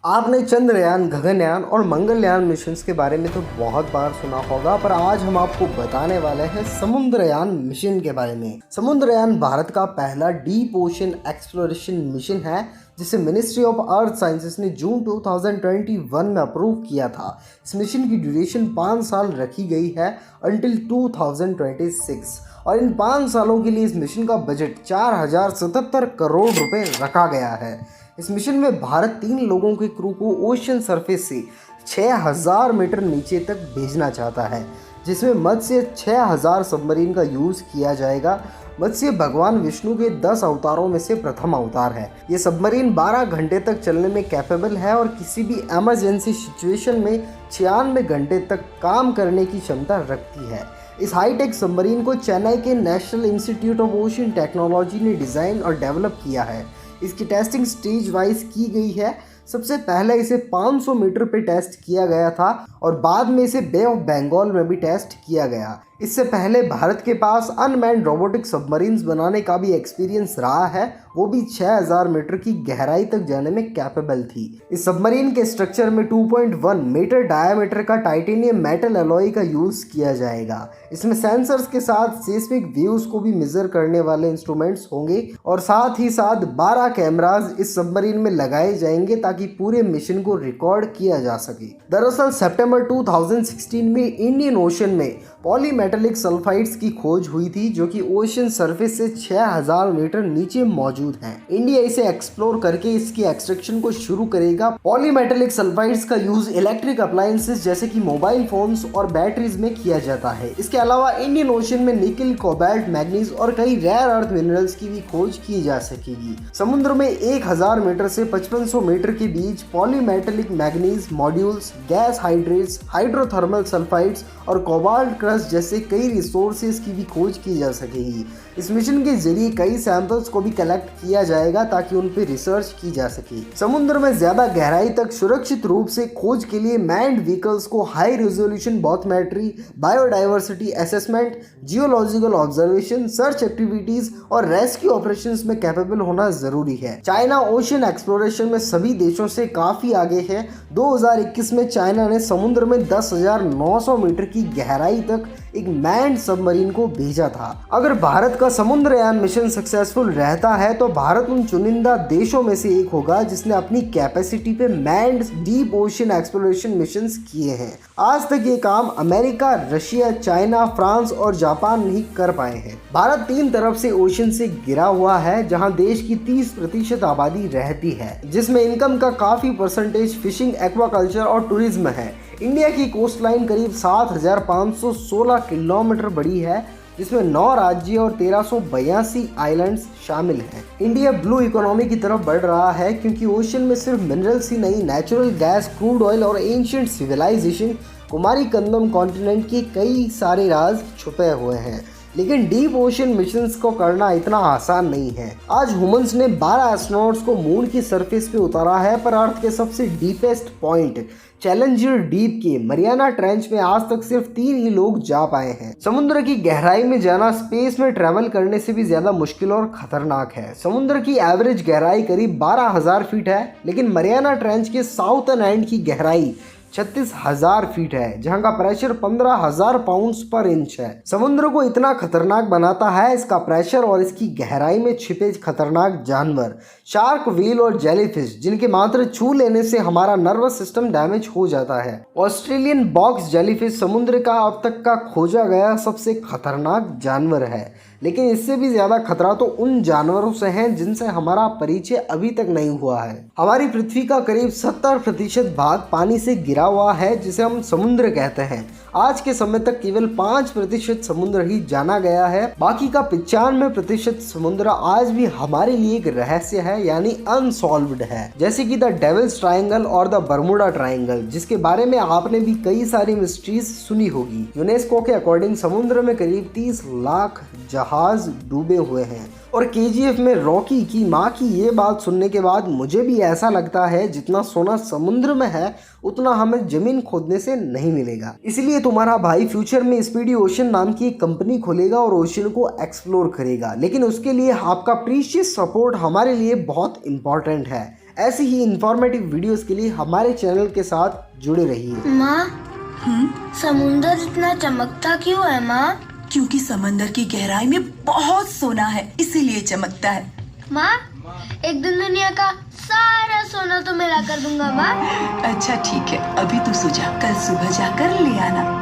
आपने चंद्रयान, गगनयान और मंगलयान मिशंस के बारे में तो बहुत बार सुना होगा, पर आज हम आपको बताने वाले हैं समुद्रयान मिशन के बारे में। समुद्रयान भारत का पहला डीप ओशन एक्सप्लोरेशन मिशन है, जिसे मिनिस्ट्री ऑफ अर्थ साइंसेस ने जून 2021 में अप्रूव किया था। इस मिशन की ड्यूरेशन 5 साल रखी गई है अंटिल 2026 और इन 5 सालों के लिए इस मिशन का बजट 4077 करोड़ रुपए रखा गया है। इस मिशन में भारत 3 लोगों के क्रू को ओशन सरफेस से 6000 मीटर नीचे तक भेजना चाहता है, जिसमें मत्स्य 6000 सबमरीन का यूज़ किया जाएगा। मत्स्य भगवान विष्णु के 10 अवतारों में से प्रथम अवतार है। ये सबमरीन 12 घंटे तक चलने में कैपेबल है और किसी भी इमरजेंसी सिचुएशन में 96 घंटे तक काम करने की क्षमता रखती है। इस हाईटेक सबमरीन को चेन्नई के national institute of ocean technology ने डिज़ाइन और डेवलप किया है। इसकी टेस्टिंग स्टेज वाइज की गई है। सबसे पहले इसे 500 मीटर पे टेस्ट किया गया था और बाद में इसे बे ऑफ बंगाल में भी टेस्ट किया गया। इससे पहले भारत के पास अनमैन्ड रोबोटिक सबमरीन्स बनाने का भी एक्सपीरियंस रहा है, वो भी 6000 मीटर की गहराई तक जाने में कैपेबल थी। इस सबमरीन के स्ट्रक्चर में 2.1 मीटर डायामीटर का टाइटेनियम मेटल अलॉय का यूज़ किया जाएगा। इसमें सेंसर्स के साथ सेस्मिक वेव्स को भी मेजर करने वाले इंस्ट्रूमेंट्स होंगे और साथ ही साथ 12 कैमराज इस सबमरीन में लगाए जाएंगे ताकि पूरे मिशन को रिकॉर्ड किया जा सके। दरअसल सितंबर 2016 में इंडियन ओशन में पॉलीमेटेलिक सल्फाइड्स की खोज हुई थी, जो कि ओशन सरफेस से 6000 मीटर नीचे मौजूद हैं। इंडिया इसे एक्सप्लोर करके इसकी एक्सट्रैक्शन को शुरू करेगा। पॉलीमेटेलिक सल्फाइड्स का यूज इलेक्ट्रिक अप्लायंसेस जैसे कि मोबाइल फोन्स और बैटरीज में किया जाता है। इसके अलावा इंडियन ओशन में निकल, कोबाल्ट, मैग्नीज और कई रेयर अर्थ मिनरल्स की भी खोज की जा सकेगी। समुद्र में 1000 मीटर से 5500 मीटर के बीच polymetallic manganese modules, gas hydrates, hydrothermal sulphides और कोबाल्ट क्रस्ट जैसे कई रिसोर्सेज की भी खोज की जा सकेगी। इस मिशन के जरिए कई सैंपल्स को भी कलेक्ट किया जाएगा ताकि उन पर रिसर्च की जा सके। समुद्र में ज्यादा गहराई तक सुरक्षित रूप से खोज के लिए मैन्ड व्हीकल्स को high resolution biometry, biodiversity assessment, geological observation, search activities और रेस्क्यू ऑपरेशंस में कैपेबल होना जरूरी है। चाइना ओशन एक्सप्लोरेशन में सभी देशों से काफी आगे है। 2021 में चाइना ने समुद्र में 10,900 मीटर की गहराई तक एक मैन्ड सबमरीन को भेजा था। अगर भारत का समुद्रयान मिशन सक्सेसफुल रहता है तो भारत उन चुनिंदा देशों में से एक होगा जिसने अपनी कैपेसिटी पे manned deep ocean exploration missions किए हैं। आज तक ये काम अमेरिका, रशिया, चाइना, फ्रांस और जापान नहीं कर पाए हैं। भारत 3 तरफ से ओशन से घिरा हुआ है, जहां देश की 30% आबादी रहती है, जिसमें इनकम का काफी परसेंटेज फिशिंग, एक्वाकल्चर और टूरिज्म है। इंडिया की कोस्ट लाइन करीब 7516 किलोमीटर बड़ी है, जिसमें 9 राज्य और 1382 आइलैंड्स शामिल हैं। इंडिया ब्लू इकोनॉमी की तरफ बढ़ रहा है क्योंकि ओशन में सिर्फ मिनरल्स ही नहीं, नेचुरल गैस, क्रूड ऑयल और एंशिएंट सिविलाइजेशन, कुमारी कंदम कॉन्टिनेंट के कई सारे राज छुपे हुए हैं। लेकिन डीप ओशन मिशंस को करना इतना आसान नहीं है। आज ह्यूमंस ने 12 एस्ट्रोनॉट्स को मून की सरफेस पे उतारा है, पर अर्थ के सबसे डीपेस्ट पॉइंट चैलेंजर डीप के मरियाना ट्रेंच में आज तक सिर्फ 3 ही लोग जा पाए हैं। समुद्र की गहराई में जाना स्पेस में ट्रैवल करने से भी ज्यादा मुश्किल और खतरनाक है। समुद्र की एवरेज गहराई करीब 12,000 फीट है, लेकिन मरियाना ट्रेंच के साउथर्न एंड की गहराई 36,000 फीट है, जहां का प्रेशर 15,000 पाउंड्स पर इंच है। समुद्र को इतना खतरनाक बनाता है इसका प्रेशर और इसकी गहराई में छिपे खतरनाक जानवर, शार्क, व्हेल और जेलीफिश, जिनके मात्र छू लेने से हमारा नर्वस सिस्टम डैमेज हो जाता है। ऑस्ट्रेलियन बॉक्स जेलीफिश समुद्र का अब तक का खोजा गया सबसे खतरनाक जानवर है, लेकिन इससे भी ज्यादा खतरा तो उन जानवरों से है जिनसे हमारा परिचय अभी तक नहीं हुआ है। हमारी पृथ्वी का करीब 70% भाग पानी से घिरा हुआ है, जिसे हम समुद्र कहते हैं। आज के समय तक केवल 5% समुद्र ही जाना गया है। बाकी का 95% समुद्र आज भी हमारे लिए एक रहस्य है, यानी अनसॉल्व्ड है, जैसे कि द डेविल्स ट्रायंगल और द बर्मुडा ट्रायंगल, जिसके बारे में आपने भी कई सारी मिस्ट्रीज सुनी होगी। यूनेस्को के अकॉर्डिंग समुद्र में करीब 30 लाख जहाज डूबे हुए हैं। और केजीएफ में रॉकी की माँ की ये बात सुनने के बाद मुझे भी ऐसा लगता है जितना सोना समुद्र में है उतना हमें जमीन खोदने से नहीं मिलेगा। इसलिए तुम्हारा भाई फ्यूचर में स्पीडी ओशन नाम की एक कंपनी खोलेगा और ओशन को एक्सप्लोर करेगा, लेकिन उसके लिए आपका प्रीशियस सपोर्ट हमारे लिए बहुत इंपॉर्टेंट है। ऐसी ही इंफॉर्मेटिव वीडियोस के लिए हमारे चैनल के साथ जुड़े रहिए। माँ, समुंदर इतना चमकता क्यों है माँ? क्योंकि समंदर की गहराई में बहुत सोना है, इसीलिए चमकता है। माँ, एक दिन दुनिया का सारा सोना तो मैं ला कर दूंगा माँ। अच्छा ठीक है, अभी तू सो जा, कल सुबह जाकर ले आना।